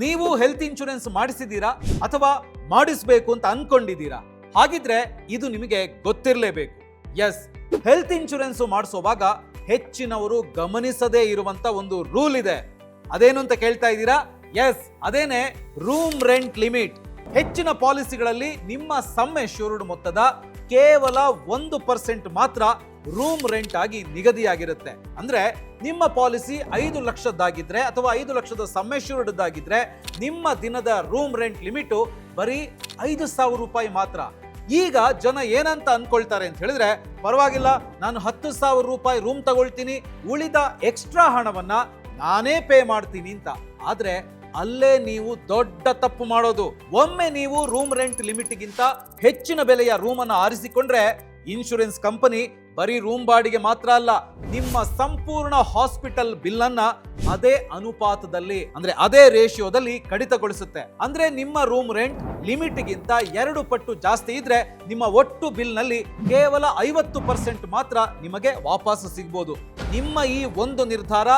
ನೀವು health insurance ಮಾಡಿಸಿದ್ದೀರಾ ಅಥವಾ ಮಾಡಿಸಬೇಕು ಅಂತ ಅನ್ಕೊಂಡಿದ್ದೀರಾ? ಹಾಗಿದ್ರೆ ಇದು ನಿಮಗೆ ಗೊತ್ತಿರಲೇಬೇಕು. ಎಸ್, ಹೆಲ್ತ್ ಇನ್ಶೂರೆನ್ಸ್ ಮಾಡಿಸುವಾಗ ಹೆಚ್ಚಿನವರು ಗಮನಿಸದೇ ಇರುವಂತ ಒಂದು ರೂಲ್ ಇದೆ. ಅದೇನು ಅಂತ ಕೇಳ್ತಾ ಇದ್ದೀರಾ? ಎಸ್, ಅದೇನೆ ರೂಮ್ ರೆಂಟ್ ಲಿಮಿಟ್. ಹೆಚ್ಚಿನ ಪಾಲಿಸಿಗಳಲ್ಲಿ ನಿಮ್ಮ ಸಮ್ ಅಶ್ಯೂರ್ಡ್ ಮೊತ್ತದ ಕೇವಲ 1% ಮಾತ್ರ ರೂಮ್ ರೆಂಟ್ ಆಗಿ ನಿಗದಿಯಾಗಿರುತ್ತೆ. ಅಂದ್ರೆ ನಿಮ್ಮ ಪಾಲಿಸಿ 5 ಲಕ್ಷದ್ದಾಗಿದ್ರೆ ಅಥವಾ 5 ಲಕ್ಷದ ಸಮ್ ಅಶ್ಯೂರ್ಡ್ ಆಗಿದ್ರೆ ನಿಮ್ಮ ದಿನದ ರೂಮ್ ರೆಂಟ್ ಲಿಮಿಟ್ ಬರೀ 5,000 ರೂಪಾಯಿ ಮಾತ್ರ. ಈಗ ಜನ ಏನಂತ ಅನ್ಕೊಳ್ತಾರೆ ಅಂತ ಹೇಳಿದ್ರೆ, ಪರವಾಗಿಲ್ಲ, ನಾನು 10,000 ರೂಪಾಯಿ ರೂಮ್ ತಗೊಳ್ತೀನಿ, ಉಳಿದ ಎಕ್ಸ್ಟ್ರಾ ಹಣವನ್ನ ನಾನೇ ಪೇ ಮಾಡ್ತೀನಿ ಅಂತ. ಆದ್ರೆ ಅಲ್ಲೇ ನೀವು ದೊಡ್ಡ ತಪ್ಪು ಮಾಡೋದು. ಒಮ್ಮೆ ನೀವು ರೂಮ್ ರೆಂಟ್ ಲಿಮಿಟ್ಗಿಂತ ಹೆಚ್ಚಿನ ಬೆಲೆಯ ರೂಮ್ ಅನ್ನು ಆರಿಸಿಕೊಂಡ್ರೆ ಇನ್ಶೂರೆನ್ಸ್ ಕಂಪನಿ ಬರೀ ರೂಮ್ ಬಾಡಿಗೆ ಮಾತ್ರ ಅಲ್ಲ, ನಿಮ್ಮ ಸಂಪೂರ್ಣ ಹಾಸ್ಪಿಟಲ್ ಬಿಲ್ ಅನ್ನ ಅದೇ ಅನುಪಾತದಲ್ಲಿ, ಅಂದ್ರೆ ಅದೇ ರೇಷಿಯೋದಲ್ಲಿ ಕಡಿತಗೊಳಿಸುತ್ತೆ. ಅಂದ್ರೆ ನಿಮ್ಮ ರೂಮ್ ರೆಂಟ್ ಲಿಮಿಟ್ ಗಿಂತ 2 ಪಟ್ಟು ಜಾಸ್ತಿ ಇದ್ರೆ ನಿಮ್ಮ ಒಟ್ಟು ಬಿಲ್ ನಲ್ಲಿ ಕೇವಲ 50% ಮಾತ್ರ ನಿಮಗೆ ವಾಪಸ್ ಸಿಗಬಹುದು. ನಿಮ್ಮ ಈ ಒಂದು ನಿರ್ಧಾರ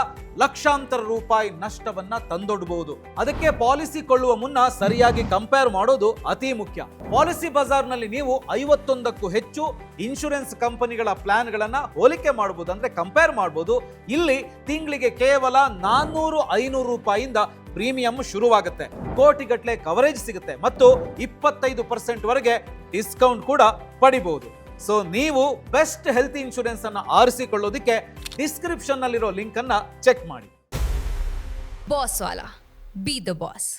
ಲಕ್ಷಾಂತರ ರೂಪಾಯಿ ನಷ್ಟವನ್ನ ತಂದೊಡ್ಡಬಹುದು. ಅದಕ್ಕೆ ಪಾಲಿಸಿ ಕೊಳ್ಳುವ ಮುನ್ನ ಸರಿಯಾಗಿ ಕಂಪೇರ್ ಮಾಡೋದು ಅತಿ ಮುಖ್ಯ. ಪಾಲಿಸಿ ಬಜಾರ್ ನಲ್ಲಿ ನೀವು 51ಕ್ಕೂ ಹೆಚ್ಚು ಇನ್ಶೂರೆನ್ಸ್ ಕಂಪನಿಗಳ ಪ್ಲಾನ್ ಗಳನ್ನ ಹೋಲಿಕೆ ಮಾಡಬಹುದು, ಅಂದ್ರೆ ಕಂಪೇರ್ ಮಾಡಬಹುದು. ಇಲ್ಲಿ ತಿಂಗಳಿಗೆ ಕೇವಲ 400-500 ರೂಪಾಯಿಯಿಂದ ಪ್ರೀಮಿಯಂ ಶುರುವಾಗುತ್ತೆ. ಕೋಟಿಗಟ್ಟಲೆ ಕವರೇಜ್ ಸಿಗುತ್ತೆ ಮತ್ತು 25% ವರೆಗೆ ಡಿಸ್ಕೌಂಟ್ ಕೂಡ ಪಡಿಬಹುದು. ಸೊ ನೀವು ಬೆಸ್ಟ್ ಹೆಲ್ತ್ ಇನ್ಶೂರೆನ್ಸ್ ಅನ್ನ ಆರಿಸಿಕೊಳ್ಳೋದಕ್ಕೆ ಡಿಸ್ಕ್ರಿಪ್ಷನ್ ನಲ್ಲಿರೋ ಲಿಂಕ್ ಅನ್ನ ಚೆಕ್ ಮಾಡಿ. Boss Vala, B the boss.